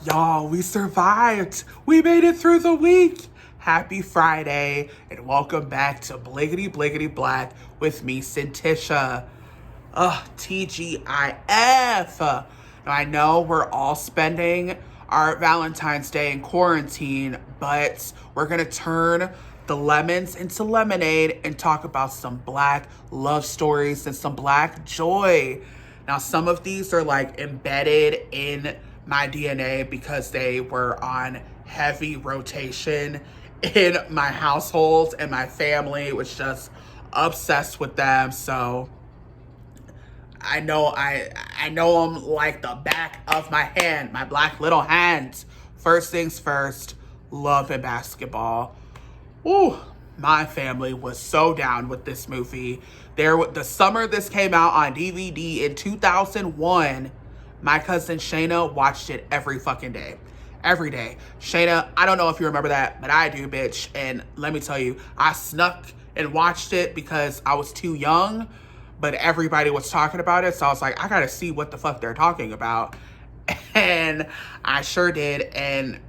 Y'all, we survived. We made it through the week. Happy Friday, and welcome back to Bliggity Bliggity Black with me, Cintisha. TGIF. Now, I know we're all spending our Valentine's Day in quarantine, but we're gonna turn the lemons into lemonade and talk about some black love stories and some black joy. Now, some of these are like embedded in my DNA because they were on heavy rotation in my household, and my family was just obsessed with them. So I know them like the back of my hand, my black little hands. First things first, love and basketball. Ooh, my family was so down with this movie. The summer this came out on DVD in 2001, my cousin Shayna watched it every fucking day. Every day. Shayna, I don't know if you remember that, but I do, bitch. And let me tell you, I snuck and watched it because I was too young, but everybody was talking about it. So I was like, I gotta see what the fuck they're talking about. And I sure did. And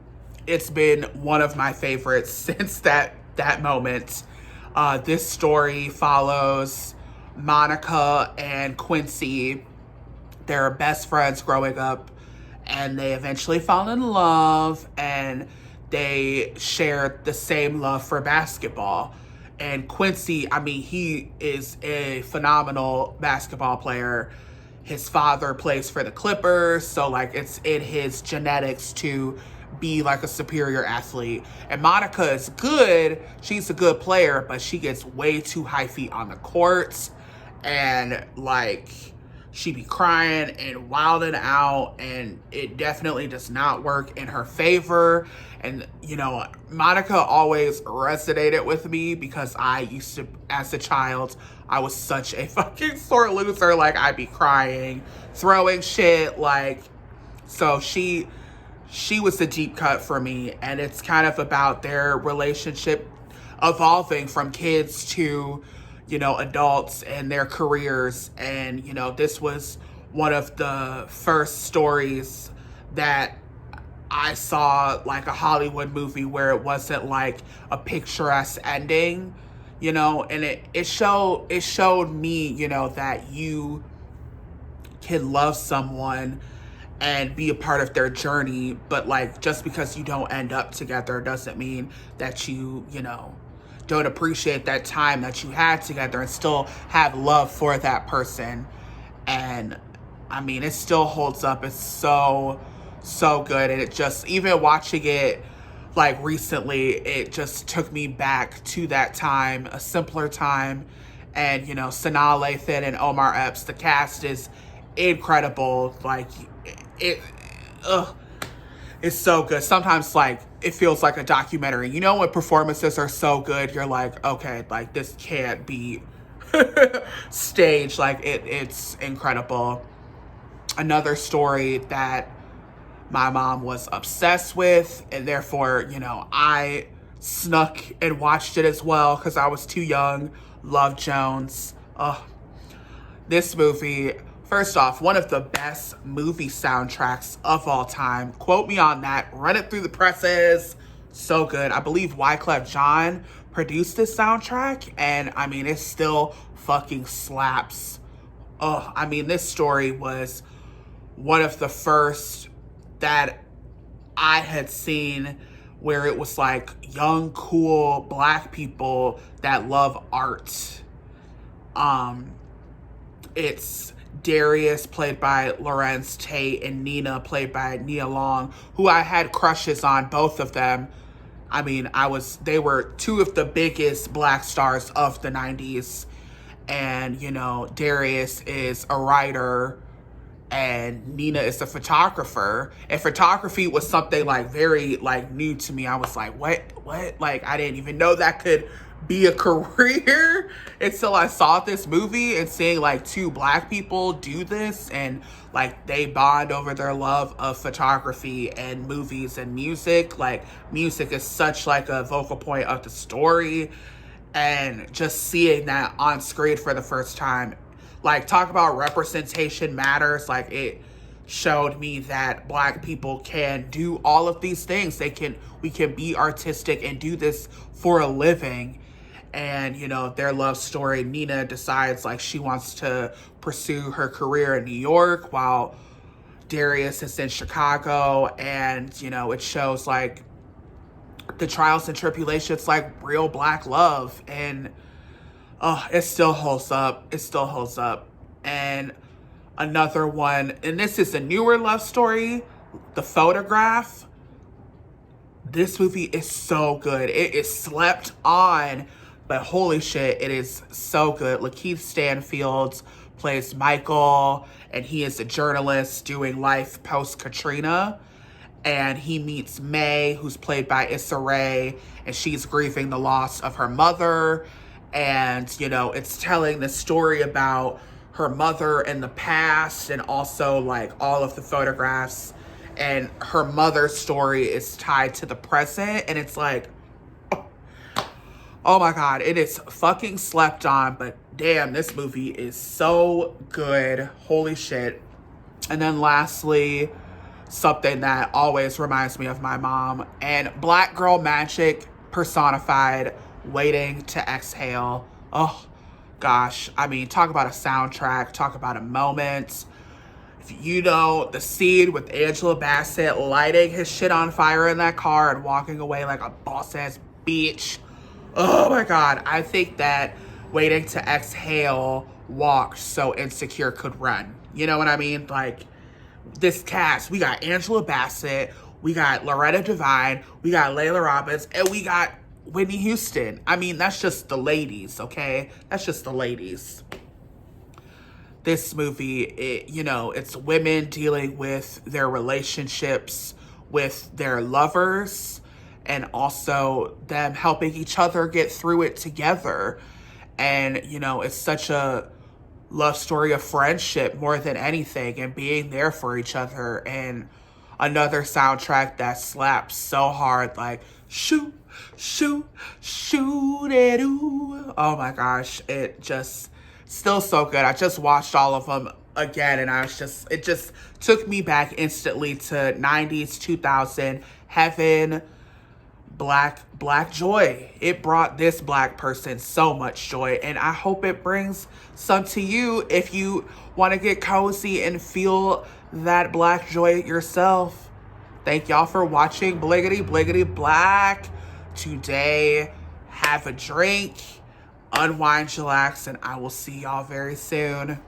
it's been one of my favorites since that moment. This story follows Monica and Quincy. They're best friends growing up, and they eventually fall in love, and they share the same love for basketball. And Quincy, I mean, he is a phenomenal basketball player. His father plays for the Clippers, so like it's in his genetics to be like a superior athlete. And Monica is good. She's a good player, but she gets way too high feet on the courts, and like she be crying and wilding out, and it definitely does not work in her favor. And you know, Monica always resonated with me because I used to, as a child, I was such a fucking sore loser. Like, I'd be crying, throwing shit, like, so she was a deep cut for me. And it's kind of about their relationship evolving from kids to, you know, adults and their careers. And, you know, this was one of the first stories that I saw like a Hollywood movie where it wasn't like a picturesque ending, you know, and it showed me, you know, that you can love someone and be a part of their journey, but like just because you don't end up together doesn't mean that you know, don't appreciate that time that you had together and still have love for that person. And I mean, it still holds up. It's so good. And it just, even watching it like recently, it just took me back to that time, a simpler time. And, you know, Sanaa Lathan and Omar Epps, the cast is incredible. Like, it's so good. Sometimes, like, it feels like a documentary. You know, when performances are so good, you're like, okay, like, this can't be staged. Like, it's incredible. Another story that my mom was obsessed with, and therefore, you know, I snuck and watched it as well because I was too young. Love Jones. This movie, first off, one of the best movie soundtracks of all time. Quote me on that. Run it through the presses. So good. I believe Wyclef Jean produced this soundtrack, and I mean, it still fucking slaps. I mean, this story was one of the first that I had seen where it was like young, cool black people that love art. It's Darius, played by Lorenz Tate, and Nina, played by Nia Long, who I had crushes on, both of them. I mean, they were two of the biggest black stars of the 90s. And, you know, Darius is a writer and Nina is a photographer. And photography was something like very like new to me. I was like, what? Like, I didn't even know that could be a career until I saw this movie and seeing like two black people do this, and like they bond over their love of photography and movies and music. Like, music is such like a vocal point of the story, and just seeing that on screen for the first time, like, talk about representation matters. Like, it showed me that Black people can do all of these things. We can be artistic and do this for a living. And, you know, their love story, Nina decides like she wants to pursue her career in New York while Darius is in Chicago. And, you know, it shows like the trials and tribulations, like real Black love. And it still holds up. It still holds up. And another one, and this is a newer love story, The Photograph. This movie is so good. It is slept on, but holy shit, it is so good. Lakeith Stanfield plays Michael, and he is a journalist doing life post-Katrina. And he meets May, who's played by Issa Rae, and she's grieving the loss of her mother. And, you know, it's telling the story about her mother in the past, and also like all of the photographs. And her mother's story is tied to the present, and it's like, oh my God, it is fucking slept on, but damn, this movie is so good. Holy shit. And then lastly, something that always reminds me of my mom, and Black Girl Magic personified, Waiting to Exhale. Oh gosh, I mean, talk about a soundtrack, talk about a moment. If you know the scene with Angela Bassett lighting his shit on fire in that car and walking away like a boss-ass bitch. Oh my God, I think that Waiting to Exhale walked so Insecure could run. You know what I mean? Like, this cast, we got Angela Bassett, we got Loretta Devine, we got Layla Robbins, and we got Whitney Houston. I mean, that's just the ladies, okay? That's just the ladies. This movie, you know, it's women dealing with their relationships with their lovers, and also them helping each other get through it together. And, you know, it's such a love story of friendship more than anything, and being there for each other. And another soundtrack that slaps so hard, like shoot, shoot, shoot it, ooh. Oh my gosh, it just still so good. I just watched all of them again, and it just took me back instantly to 90s, 2000, heaven, black joy. It brought this Black person so much joy, and I hope it brings some to you if you want to get cozy and feel that Black joy yourself. Thank y'all for watching Bliggity Bliggity Black today. Have a drink, unwind, chillax, and I will see y'all very soon.